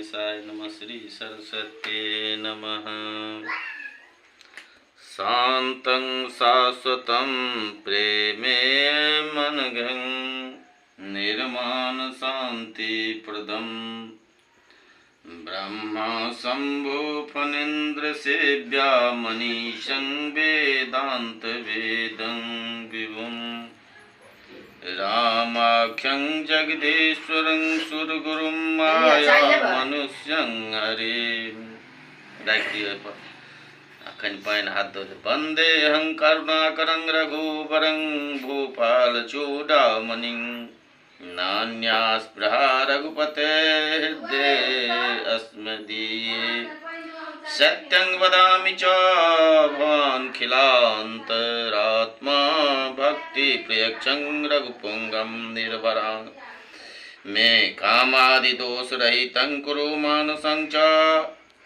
साय नमः श्री सरस्वत्यै नमः। शान्तं शाश्वतं प्रेमे मनघं निर्माण शान्तिप्रदं ब्रह्मा शम्भो फणीन्द्र सेव्या मनीषं वेदान्त वेदं विभुम् रामाख्यं जगदीश्वरं सुरगुरुं माया मनुष्यं हरे। अखन पाइन हाथ धो वंदे हं करुणाकरं रघुवरं भूपाल चूडामणिं नान्यास्पृहा रघुपते हृदये अस्मदीये सत्यं वदामि च भवान्खिलान्तरात्मा भक्तिप्रियक्षं रघुपुंगं निर्भरां मे कामादिदोषरहितं कुरु मानसं च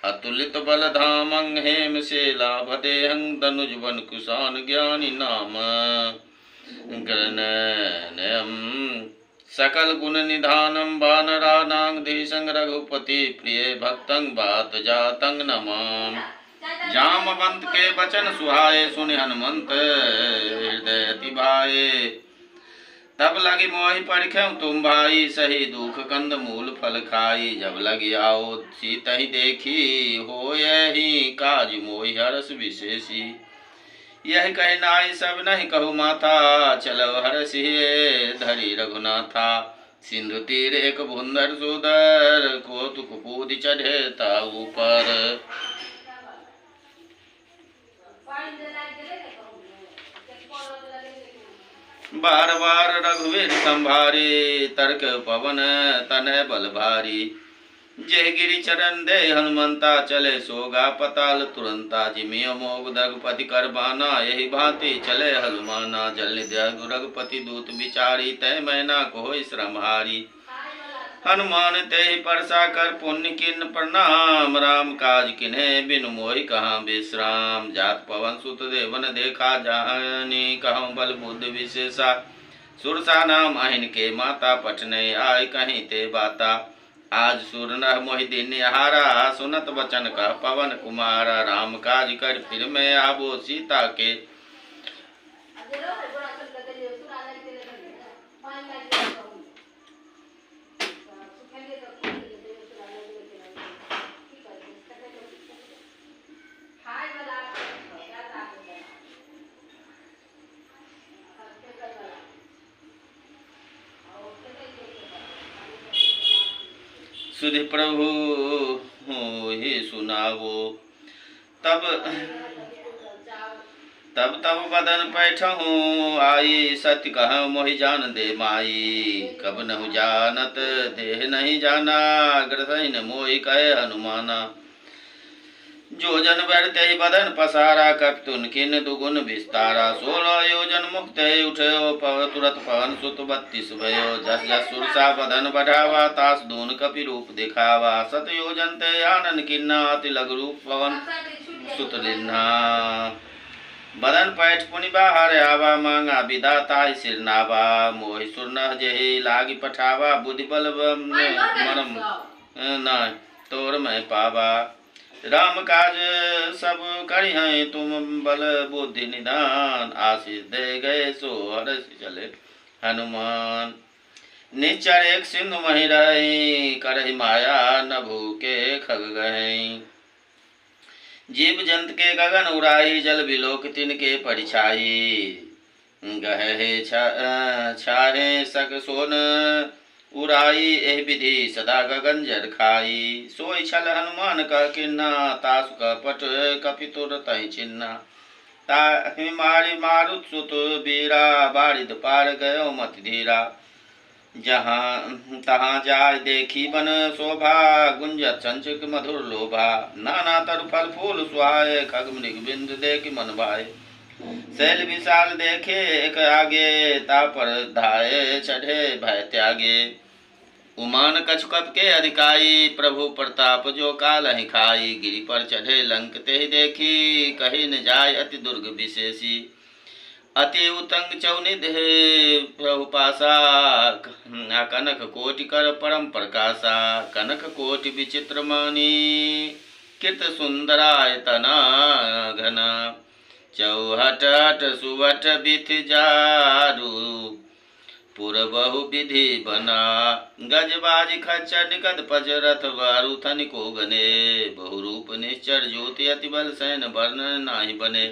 अतुलितबलधामं हेमशैलाभदेहं तनुजवनकुशान् ज्ञानी नाम गणनयं सकल गुण निधानं वानराणां देशं रघुपति प्रिय भक्तं बात जातं नमामि। जामवंत के वचन सुहाए सुनि हनुमंत हृदय अति भाए तब लगी मोहि परिख्यम तुम भाई सही दुख कंद मूल फल खाई जब लगी आओ सीतहि देखी हो यही काज मोहि हरस विशेषी यह कह नाई सब नहीं कहु माथा चलो हरसिए धरी रघुनाथा सिंधु तीर एक भुंदर सुदर कौतुक कूद चढ़ेता ऊपर बार बार रघुवीर संभारी तर्क पवन तनय बल भारी जय गिरि चरण दे हनुमंता चले सोगा पताल तुरंता जिमिय मोग रघुपति करबाना यही भांति चले हनुमाना जल निधि रघुपति दूत विचारी तय मैना को श्रम हारी हनुमान ते परसा कर पुण्य किन प्रणाम राम काज किन्हे बिनु मोहि कहाँ विश्राम जात पवन सुत देवन देखा जानी कहूँ बल बुद्ध विशेषा सुरसा नाम अहिन के माता पटने आय कहीं ते बाता आज सुर नह मोहि दिन हारा सुनत बचन कह पवन कुमारा राम काज कर फिर मैं आबो सीता के सुधि प्रभु ही सुनावो तब बदन पैठहूँ आई सत्य कह मोहि जान दे माई कब नहु जानत देह नहीं जाना ग्रसहि न मोहि कहे हनुमाना जो जन बढ़ते ही बदन पसारा कपितुन किन दुगुन विस्तारा 16 योजन मुक्त उठे पव तुरत पवन सुत 32 भयो जस जस सुरसा बदन बढ़ावा तास दून कपि रूप दिखावा 7 योजन ते आनन किन्ना अति लघु रूप पवन सुत लिन्हा बदन पैठ पुनि बाहर आवा मांगा विदाता सिरनावा मोहि सुरनह जेहि लागी पठावा बुद्धि बल मनम न तोर मैं पावा राम काज सब करी हैं तुम बल बुद्धि निदान आशीष दे गए सो हरस चले हनुमान निचर एक सिंधु मही रही करहि माया न भूके खग गए जीव जंत के गगन उड़ाई जल बिलोक तिनके परिछाई गहे छाहे सक सोन उड़ाई एह विधि सदा गगन जर खाई सोई छल हनुमान कह किन्ना तासु कपट कपितुर तहि चिन्ना ताहि मारी मारुत सुत बीरा बारिद पार गयो मत धीरा जहाँ तहाँ जाय देखी बन शोभा गुंजत संचक मधुर लोभा नाना तर फल फूल सुहाए खग मृग बिंद देख मन भाए शैल विशाल देखे एक आगे ता पर धाये चढ़े भय त्यागे उमान कछुकप के अधिकाई प्रभु प्रताप जो काल ही खाई गिरि पर चढ़े लंक ते देखी कही न जाय अति दुर्ग विशेषी अति उतंग चौनिधे प्रभुपासा कनक कोटि कर परम प्रकाशा कनक कोटि विचित्र मणि कृत सुंदरायतना घना चौहट हट सुवट बिथ जारू पुर बहु विधि बना गजबाज खच्चर निकद पज रथ वारु थन को गने बहुरूप निश्चर ज्योति अति बल सैन वर्णन नाही बने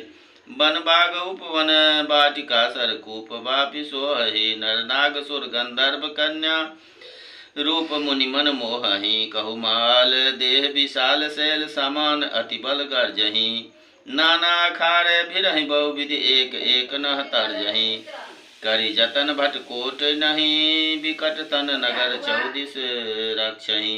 बन बाग उपवन बाटिका सरकूप वापि सोहि नर नाग सुर गंधर्व कन्या रूप मुनि मन मोहि कहु माल देह विशाल शैल समान अति बल गर्जहि नाना खारे भिरहि बहु विधि एक एक नह तरजहि करि जतन भट कोट नहीं विकट तन नगर चौदिस रक्षहि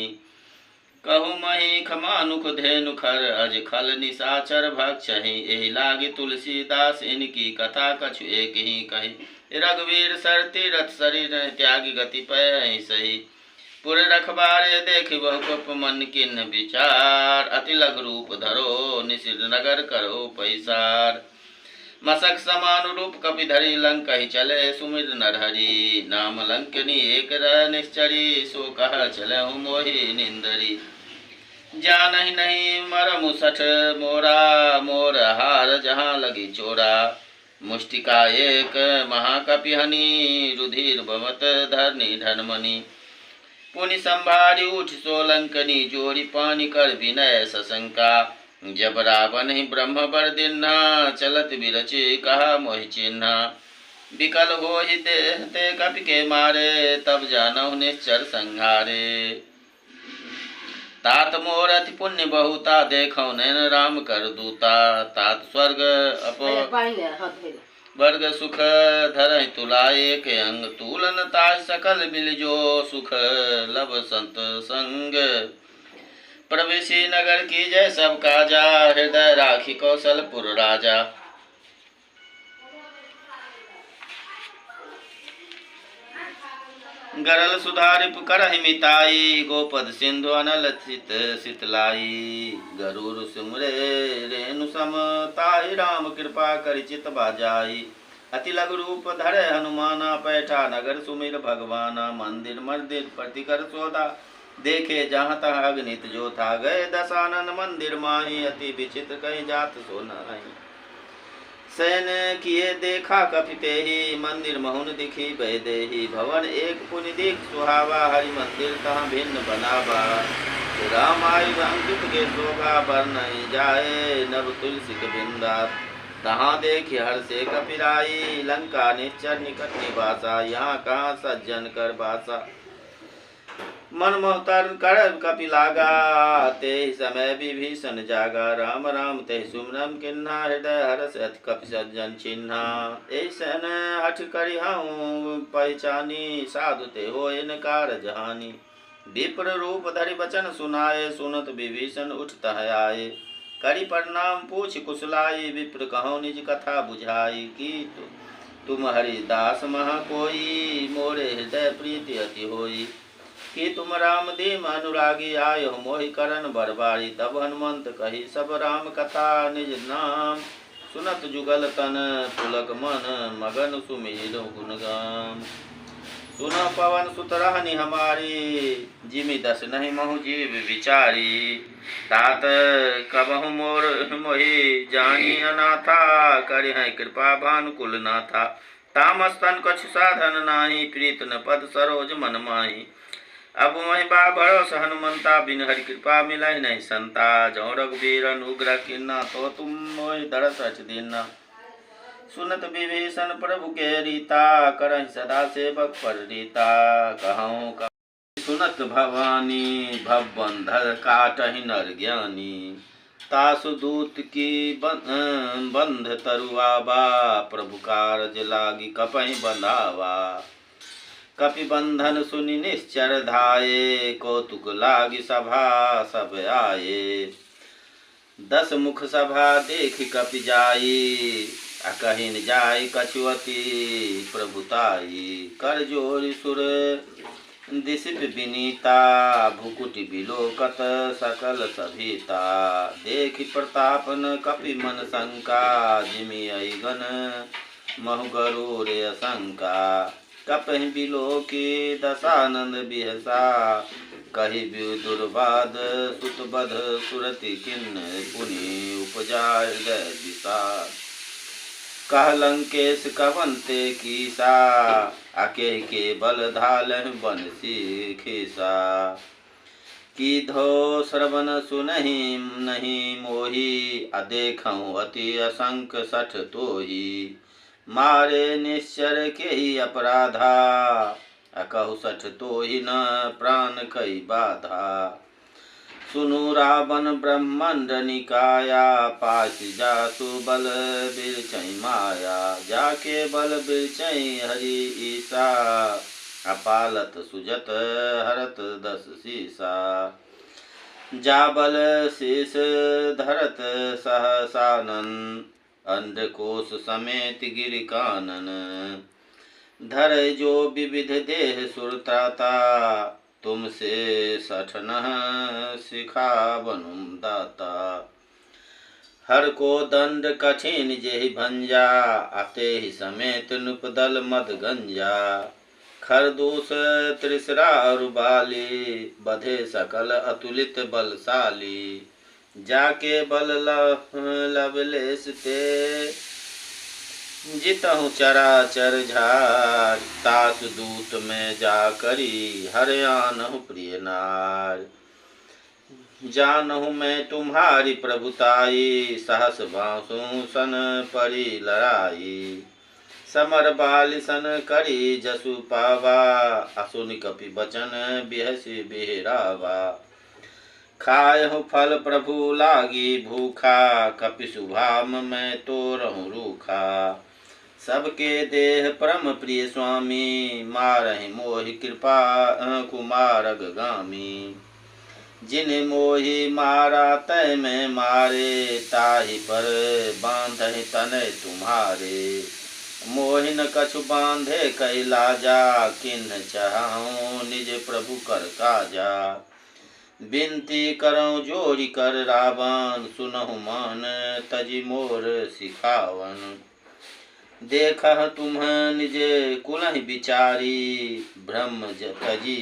कहु मही खमानुख धेनु खर अज खल निशाचर भक्षहि एहि लागे तुलसीदास इनकी कथा कछु एक ही कही रघुवीर सर तीरथ शरीर त्यागी गति पय सही पुर रखबारे देख बहु मन किन्न विचार अति लघु रूप धरो निशिर नगर करो पैसार मसक समान रूप कपि धरि लंक ही चले सुमिर नरहरि नाम लंकनी एक रह निश्चरी सो कह चले मोहि निंदरी जानहि नहीं मरमु सठ मोरा मोर हार जहाँ लगी चोरा मुष्टिका एक महाकपिहनि रुधिर बमत धरनी धनमणि पुनि संभारी उठ सोलंकनी जोरी पानी कर विनय सशंका जब रावण ही ब्रह्म बर दिन्हा चलत विरचे कहा मोहि चिन्हा विकल हो ही ते कपि के मारे तब जानहु निश्चर संहारे तात मोर अति पुण्य बहुता देखौ नैन राम कर दूता तात स्वर्ग वर्ग सुख धरहि तुलाए के अंग तूलन ताज सकल मिल जो सुख लब संत संग प्रवेशी नगर की जय सब काजा हृदय राखी कौशलपुर राजा गरल सुधारिप करहि मिताई गोपद सिंधु अनल चित शीतलाई गरुर सुमरे रेणु सम ताहि राम कृपा करि चित बाजाई अति लघु रूप धरे हनुमाना पैठा नगर सुमिर भगवाना मंदिर मंदिर प्रतिकर सोदा देखे जहाँ तहाँ अग्नित जो था गए दशानन मंदिर माही अति विचित्र कहीं जात सो नहीं सैन किए देखा कपिते ही मंदिर महुन दिखी बैदेही भवन एक पुनि दिख सुहावा हरि मंदिर तहाँ भिन्न बनावा राम आयु अंकित के शोभा बर नहीं जाए नव तुलसी के बिंदा तहाँ देखी हर से कपिराई लंका निश्चर निकट निवासा यहाँ कहाँ सज्जन कर बासा मन मोहतर कर कपि लागा ते समय विभीषण जागा राम राम ते सुमरम किन्हा हृदय हरस अति कपि सज्जन चिन्हा ऐसन हठ करि हूँ पहचानी साधु ते हो इनकार जहानी विप्र रूप धरि वचन सुनाए सुनत विभीषण उठत आए करि प्रणाम पूछ कुशलाई विप्र कहो निज कथा बुझाई की तुम हरिदास महा कोई मोरे हृदय प्रीति अति होई कि तुम राम देव अनुरागी आयो मोहि करन बरबारी तब हनुमंत कही सब राम कथा निज नाम सुनत जुगल तन पुलक मन मगन सुमिर गुणगान सुनो पवन सुत रहनि हमारी जिमि दस नहीं महु जीव विचारी तात कबहु मोर मोहि जानी अनाथा करि है कृपा भानुकुल नाथा तामस्तन कछु साधन नाही प्रीत न पद सरोज मन माही अब वही बा भरोस हनुमंता बिन हरि कृपा मिलाई नहीं संता जो रघुवीर अनुग्रह किन्ना तो तुम मोहि दरस अच दीना सुनत विभीषण प्रभु के रीता करहि सदा सेवक पर रीता कहूँ सुनत भवानी भवबंधर काटहि नर ज्ञानी तासु दूत की बंध तरुआबा प्रभु कारज लागी कपहि बंधावा कपि बंधन सुनि निश्चर धाये कौतुक लागी सभा सब आये दस मुख सभा देख कपि जाई अकहिन जाय कछुअति प्रभुताई कर जोरि सुर दिसिप विनीता भुकुटि बिलोकत सकल सभीता देखि प्रतापन कपि मन शंका जिमि अइगन महु गरुड़ असंका। कपहि बिलो की दशानंद बिहसा, कहि दुर्वाद सुत बध सुरति किन्न पुनि उपजा हृदय विषाद। कह लंकेश कवंते कीसा, आके के बल धालह बंसी खीसा। कीधो श्रवण सुनहि नहीं मोही, अदेखऊँ अति असंक सठ तोही। मारे निश्चर के ही अपराधा, अकहु सठ तोही न प्राण कई बाधा। सुनु रावण ब्रह्मांड निकाया, पास जासु बल बिरचै माया। जाके बल बिरचै हरि ईसा, अपालत सुजत हरत दस सीसा। जाबल शेष धरत सहसानन, अंधकोश समेत गिरि कानन। धर जो विविध देह सुरत्राता, तुमसे सठनह सिखावनुम दाता। हर को दंड कठिन जेहि भंजा, अते ही समेत नुपदल मद गंजा। खरदूष त्रिसरा अरुबाली, बधे सकल अतुलित बलशाली। जाके बल लवलेश ते, जितहु चराचर झार। तास दूत में जा करी, हरयानहु प्रिय नार। जानहु मैं तुम्हारी प्रभुताई, सहस बाँसु सन परी लड़ाई। समर बालि सन करी जसु पावा, असुनि कपि बचन बिहसि बिहरावा। खायहु फल प्रभु लागी भूखा, कपि शुभाम मैं तो रहूं रूखा। सबके देह परम प्रिय स्वामी, मारहि मोहि कृपा कुमारग गामी। जिन्हें मोहि मारा तय में मारे, ताहि पर बांधहि तनय तुम्हारे। मोहि न कछु बांधे कई लाजा, किन्ह चाहूं निज प्रभु कर काजा। बिनती करऊं जोरी कर रावण, सुनहु मान तजि मोर सिखावन। देखह तुम्ह निज कुलहि बिचारी, ब्रह्म तजी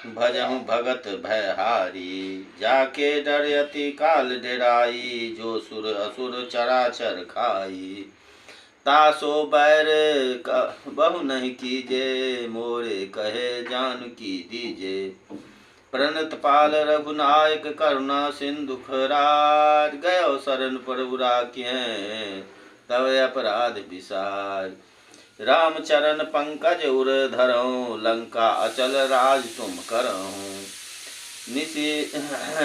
भजहु भगत भयहारी। जाके डर अति काल डेराई, जो सुर असुर चराचर खाई। तासो बैर बहु नहीं कीजे, मोरे कहे जानकी दीजे। प्रणत पाल रघुनायक करुणा सिंधु खराज, गयो शरण प्रभु राखिए तव अपराध विसार। राम चरण पंकज उर धरऊं, लंका अचल राज तुम करऊं।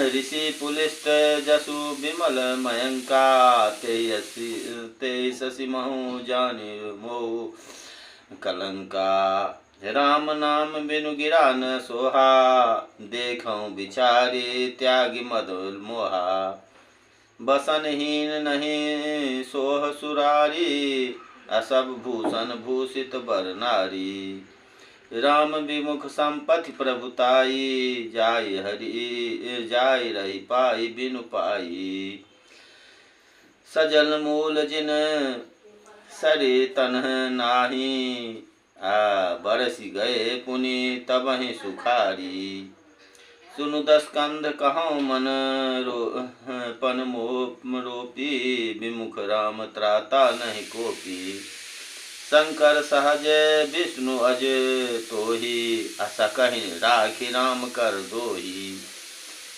ऋषि पुलिस्त जसु विमल मयंका, ते शशि महु जानि मोहु कलंका। राम नाम बिनु गिरा न सोहा, देखऊं बिचारी त्यागी मद मोहा। बसनहीन नहीं सोह सुरारी, असब भूषण भूषित बर नारी। राम विमुख संपत्ति प्रभुताई, जाय हरि जाय रही पाई बिनु पाई। सजल मूल जिन सरे तन नाही, बरसी गए पुनि तबहि सुखारी। सुनु दस कंध कहूँ मन पन रोपी, विमुख राम त्राता नहीं कोपी। शंकर सहज विष्णु अज तोही, असकहि राखि राम कर दोही।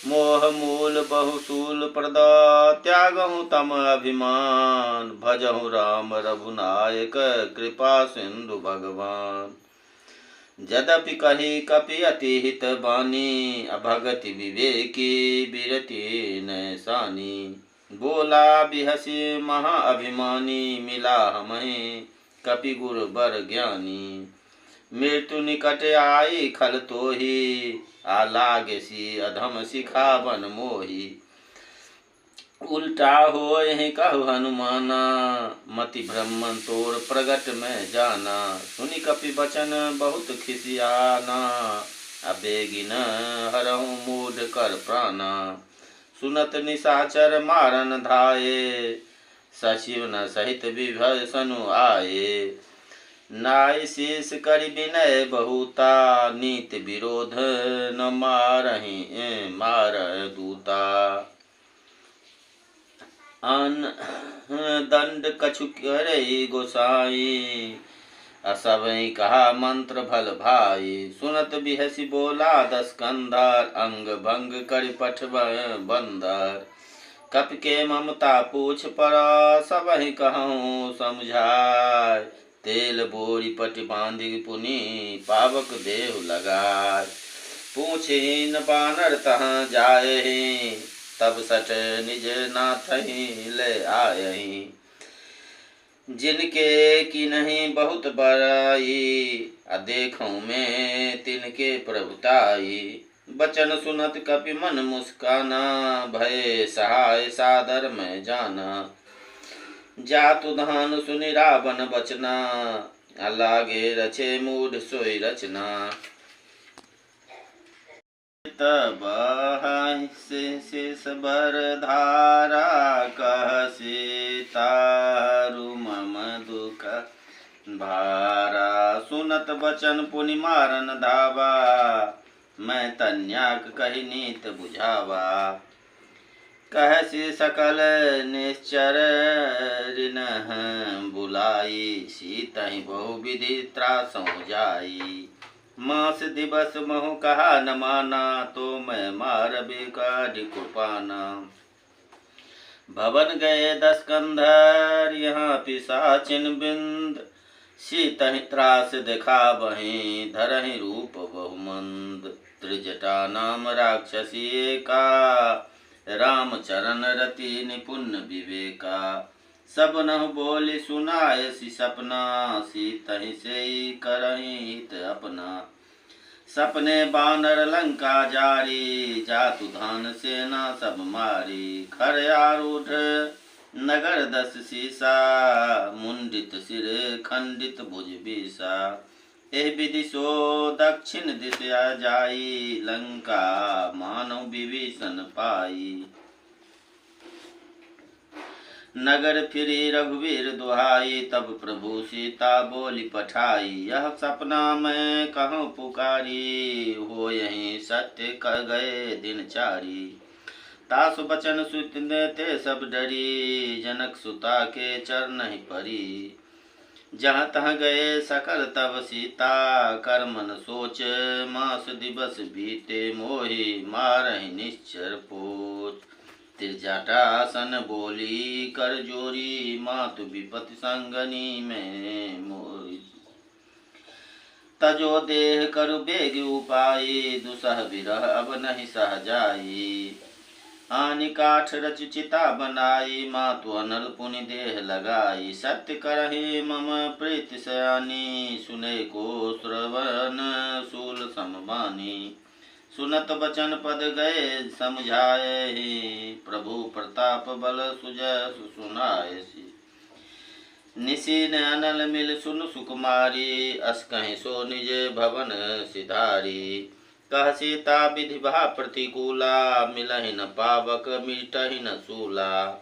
मोह मूल बहुसूल प्रदा, त्यागहु तम अभिमान। भजहु राम रघुनायक, कृपा सिंधु भगवान। यद्यपि कही कपि अति हित बानी, अभगति विवेकी बिरति नैसानी। बोला बिहसी महा अभिमानी, मिला हमहि कपि गुरु बर ज्ञानी। मृत्यु निकट आई खल तोही, आलागसी अधम सिखावन मोही। उल्टा होय कहु हनुमाना, मति ब्रह्मन तोर प्रगट में जाना। सुनि कपि बचन बहुत खिसियाना, अबेगिन हरहु मूढ़ कर प्राणा। सुनत निशाचर मारन धाये, सचिव न सहित विभीषण आए। नाय शेष करि विनय बहुता, नीति विरोध न मार दूता। अन दंड कछु करे गोसाई, असवै कहा मंत्र भल भाई। सुनत बिहसी बोला 10 कंधर, अंग भंग कर पठ बंदर। कप के ममता पूछ पर, सबहि कहूँ समझाय। तेल बोरी पट बांधि पुनि, पावक देहु लगाय। पूछिन बानर तहाँ जायहि, तब सठ निज नाथहि ले आयहि। जिनके की नहीं बहुत बड़ाई, देखूं मैं तिनके प्रभुताई। बचन सुनत कपि मन मुस्काना, भय सहाय सादर में जाना। जातु धान सुनि रावण बचना, लागे रचे मूढ़ सोई रचना। तब शेष बर धारा, कह सीतारु मम दुख भारा। सुनत बचन पुनि मारन धावा, मैं तन्याक कही नीत बुझावा। कहसी सकल निश्चर ऋण बुलाई, सीतहि बहुविधि त्रासों जाई। मास दिवस महु कहा न माना, तो मैं मार बेकारि कृपाना। भवन गए 10 कंधर, यहाँ पिशाचिन बिंद। सीतहि त्रास दिखावहि, धरहि रूप बहुमंद। त्रिजटा नाम राक्षसी एका, रामचरण रति निपुण विवेका। सब नहु बोली सुनायसि सपना, सीतहि सेई करहि हित अपना। सपने बानर लंका जारी, जातु धान सेना सब मारी। खर आरूढ़ नगर 10 सीसा, मुंडित सिर खंडित भुज बीसा। एह विधि सो दक्षिण दिशा जाई, लंका मानव विभीषण पाई। नगर फिरी रघुवीर दुहाई, तब प्रभु सीता बोली पठाई। यह सपना मैं कहूँ पुकारी, हो यहीं सत्य कर गए दिन चारी। तासु बचन सुत ते सब डरी, जनक सुता के चरण परी। जहाँ तहाँ गए सकल तब सीता, कर मन सोच मास दिवस बीते। मोहि मारहि निश्चर पोत, त्रिजटासन बोली कर जोरी। मातु विपति संगनी में मोरी, तजो देह करु बेग उपाई। दुसह विरह अब नहीं सह जाई, आनि काठ रच चिता बनाई। मातु अनल पुनि देह लगाई, सत्य करहि मम प्रीति सयानी। सुने को श्रवण शूल समबानी, सुनत बचन पद गए समझाए। प्रभु प्रताप बल सुजस सुनायसी। निशी ने अनल मिल सुन सुकुमारी, अस कहीं सो निज भवन सिधारी। कह सीता विधि भा प्रतिकूला, मिलहि न पावक मिटहि न सूला।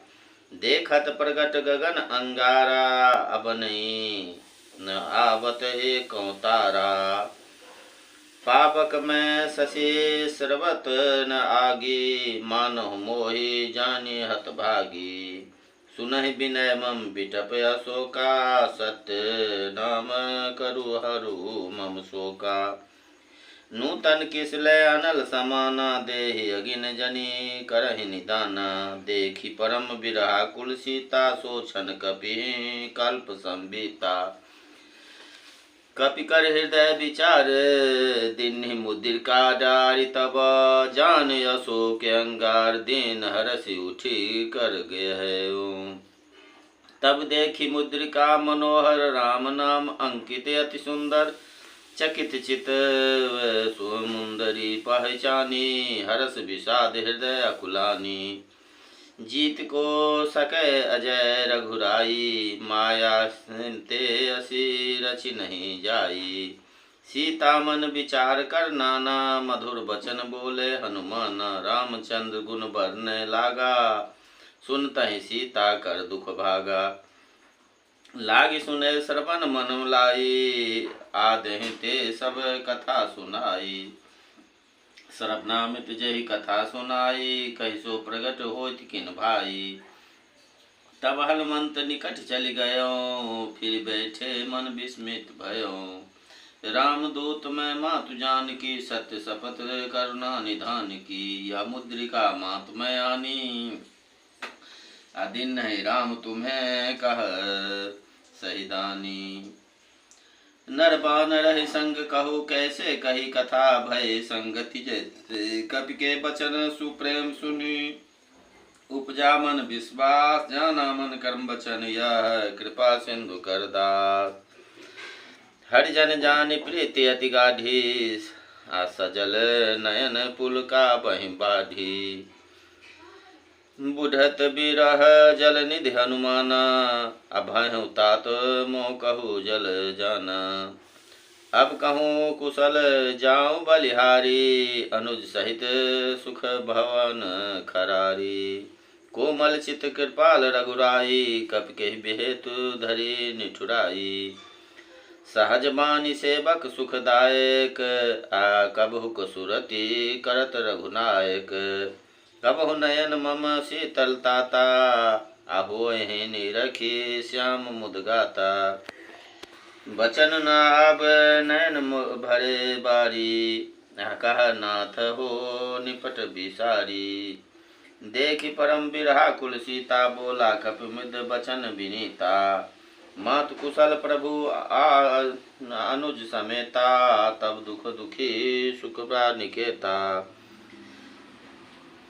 देखत प्रगट गगन अंगारा, अब नहीं न आवत एकौ तारा। पावक में शशि सर्वत न आगी, मानहु मोहि जानि हत भागी। सुनहि विनय मम बिटप अशोका, सत्य नाम करु हरु मम शोका। नूतन किसलय अनल समाना, देहि अगिन जनि करहि निदाना। देखि परम बिरहा कुल सीता, सोचन कपि कल्प संबीता। कपि कर हृदय विचार दीन्हि मुद्रिका डारि। तब जान अशोक अंगार, दीन हरसि उठी कर गए। तब देखी मुद्रिका मनोहर, राम नाम अंकित अति सुंदर। चकित चित सुमुंदरी पहचानी, हरस विषाद हृदय अकुलानी। जीत को सके अजय रघुराई, माया ते असी रचि नहीं जाई। सीता मन विचार कर नाना, मधुर बचन बोले हनुमान। रामचंद्र गुण बरने लागा, सुनतहि सीता कर दुख भागा। लागी सुने श्रवण मन लाई, आदहि ते सब कथा सुनाई। सरवनामित जेहि कथा सुनाई, कहि सो प्रगट होत किन भाई। तब हनुमंत निकट चल गयो, फिर बैठे मन विस्मित भयो। रामदूत मैं मातु जानकी, सत्य शपथ करुणा निधान की। या मुद्रिका मातु मैं आनी, आदि नहीं राम तुम्हें कह सही दानी। नर बानर संग कहो, कैसे कही कथा भय संगति जैसे। कपि के बचन सुप्रेम सुनी, उपजा मन विश्वास। जाना मन कर्म बचन, यह कृपा सिंधु कर दास। हरिजन जान प्रीति अति गाढ़ी, आ सजल नयन पुल का बहि बाढ़ी। बुढ़त बिरह जल निधि हनुमाना, अभय तात मोह कहु जल जाना। अब कहूँ कुशल जाऊं बलिहारी, अनुज सहित सुख भवन खरारी। कोमल चित कृपाल रघुराई, कपि के बेहेतु धरी निठुराई। सहज बानी सेवक सुखदायक, आ कबहु कसुरति करत रघुनायक। कबहु नयन मम शीतलताता, आहोहि निरखी श्याम मुदगाता। बचन न आब नयन भरे बारी, कह नाथ हो निपट बिसारी। देखि परम बिरहा कुल सीता, बोला कपि मृद बचन विनीता। मातु कुशल प्रभु अनुज समेता, तब दुख दुखी सुख निकेता।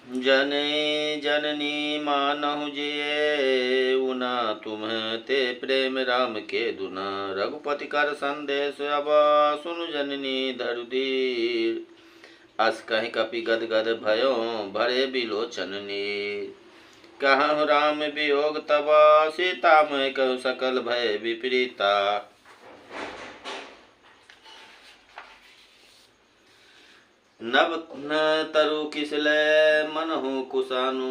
जने जननी मानहु जिये, उना तुम ते प्रेम राम के दुना। रघुपति कर संदेश अब सुनु जननी धरु धीर। अस कहि कपि गद गद भयो, भरे बिलोचन नीर। कहु राम वियोग तब, सीता मैं कहु सकल भय विपरीता। नभ न तरु किसले मनहु कुसानु,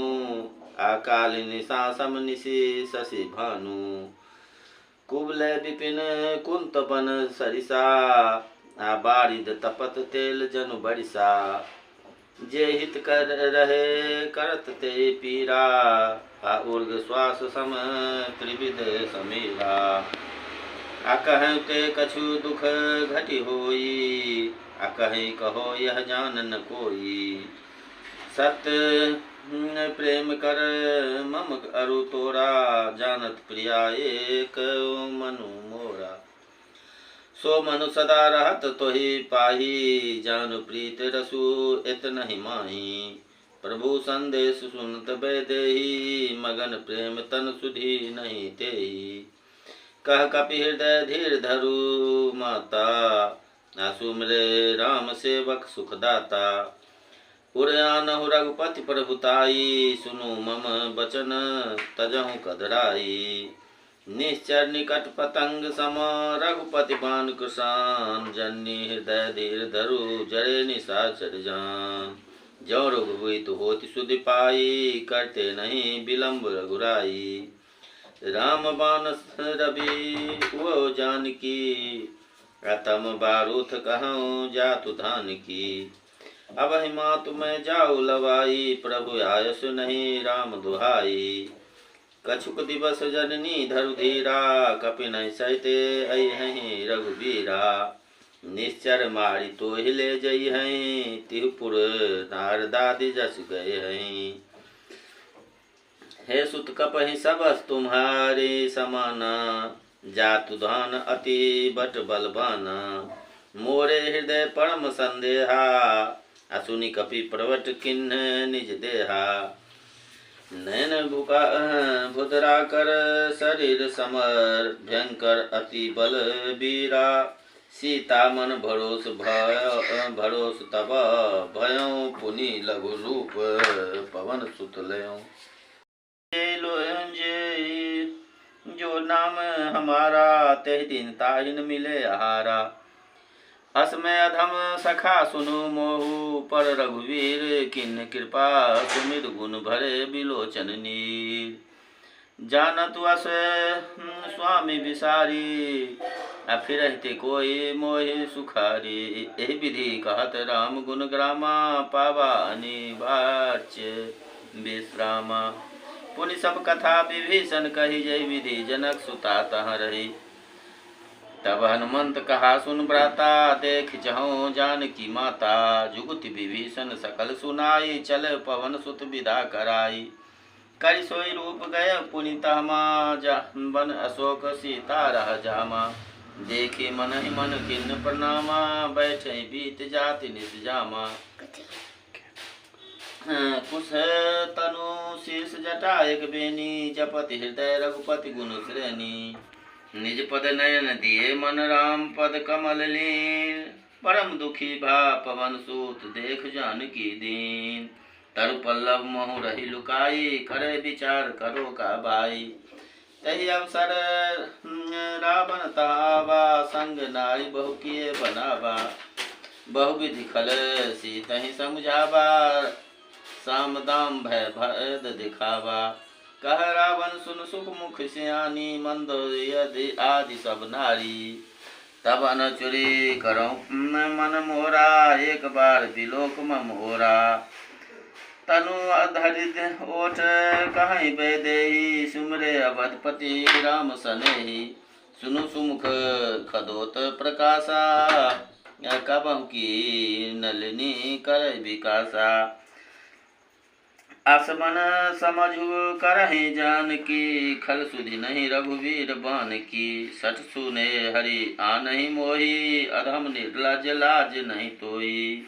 अकाल निशा सम निशि शशि भानु। कुबले विपिन कुंत बन सरिसा, बारिद तपत तेल जनु बरिसा। जे हित कर रहे करत ते पीरा, उर्ग श्वास सम त्रिविध समीरा। अकहु ते कछु दुख घटी होई, अकहि कहो यह जान न कोई। सत्य प्रेम कर मम अरु तोरा, जानत प्रिया एक मनु मोरा। सो मनु सदा रहत तोहि पाही, जानु प्रीत रसु इत नहीं माही। प्रभु संदेश सुनत बैदेही, मगन प्रेम तन सुधी नहीं तेही। कह कपि हृदय धीर धरु माता, सुमिरे राम सेवक सुखदाता। उरयानहु रघुपति प्रभुताई, सुनु मम बचन तजहु कदराई। निश्चर निकट पतंग सम, रघुपति बान कुशान। जननी हृदय धीर धरु, जरे निशाचर जान। जो रघुवीत होति सुधि पाई, करते नहीं विलंब रघुराई। राम बान रवि वो जानकी, अतम बारूथ कहूँ जातु धान की। अब मातु मैं जाऊ लवाई, प्रभु आयस नहीं राम दुहाई। कछुक दिवस जननी धरु धीरा, कपि नहीं सहते अहि रघुबीरा। निश्चर मारी तो हिले जई हैं, तिहुपुर नारदादि जस गए हैं। हे सुत कपहि सबस तुम्हारे समाना, जातु धान अति बट बलवाना। मोरे हृदय परम संदेहा, असुनि कपि प्रवट किन्ह निज देहा। नैन भुधरा कर शरीर समर, भयंकर अति बल बीरा। सीता मन भरोस भरोस तब, भयों पुनि लघु रूप पवन सुत लयों। जो नाम हमारा, तह दिन ताहि न मिले आहारा। असमय अधम सखा सुनु मोहु, पर रघुवीर किन कृपा, सुमिर गुण भरे बिलोचन नीर। जानत अस स्वामी विसारी, फिरहिते कोई मोहि सुखारी। एहि विधि कहत राम गुण ग्रामा, पावा अनिवार्य विश्रामा। पुनि सब कथा विभीषण कही, जय विधि जनक सुता तहाँ रही। तब हनुमंत कहा सुन भ्राता, देख चहु जानकी माता। जुगति विभीषण सकल सुनाई, चल पवन सुत विदा कराई। करि सोई रूप गय पुनि तहमा, वन अशोक सीता रह जामा। देखे मन ही मन किन्न प्रणामा, बैठे बीत जाति निज जामा। कुश तनु शीर्ष जटा एक बेनी, जपति हृदय रघुपति गुण श्रेणी। निज पद नयन दिए मन राम, पद कमल लीन। परम दुखी भा पवन सूत, देख जानकी दीन। तरु पल्लव महु रही लुकाई, करे विचार करो का बाई। तही अवसर रावण तहावा, संग नारी बहु किए बनावा। बहुविधि खल सीतहि समझावा, साम दाम भय भद दिखावा। कह रावण सुन सुख मुख सियानी, मंद यदि आदि सब नारी। तब अनचुरी करो मन मोरा, एक बार बिलोक मम ओरा। तनु अधरित ओठ कहीं बेदेही, सुमरे अवधपति राम सनेही। सुनु सुमुख खदोत प्रकाशा, कबहु की नलिनी कर विकासा। आसमन समझु करहि जानकी, खल सुधि नहीं रघुवीर बान की। सठ सुने हरि आनहि मोहि, अधम निर्लज लाज नहीं तोई।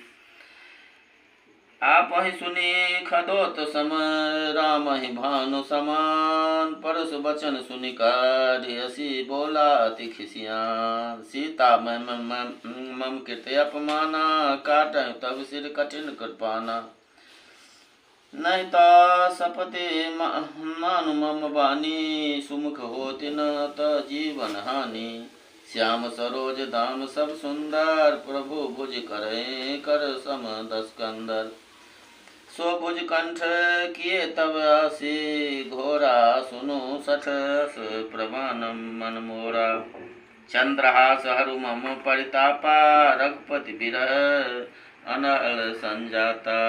आप ही सुनी खदोत सम, राम ही भानु समान। परस बचन सुनि काढ़ियसी, बोला अति खिसियान। सीता मम कृत्य अपमाना, काटहु तब सिर कठिन कृपाना। नहीं ता सपते मानु मम बानी, सुमुख होति न त जीवन हानि। श्याम सरोज धाम सब सुंदर, प्रभु भुज करे कर सम 10 कंदर। सो भुज कंठ किए तब आसी, घोरा सुनु 60 प्रमाणम मन मोरा। चंद्रहास हरु मम परितापा, रघुपति बिरह अनल संजाता।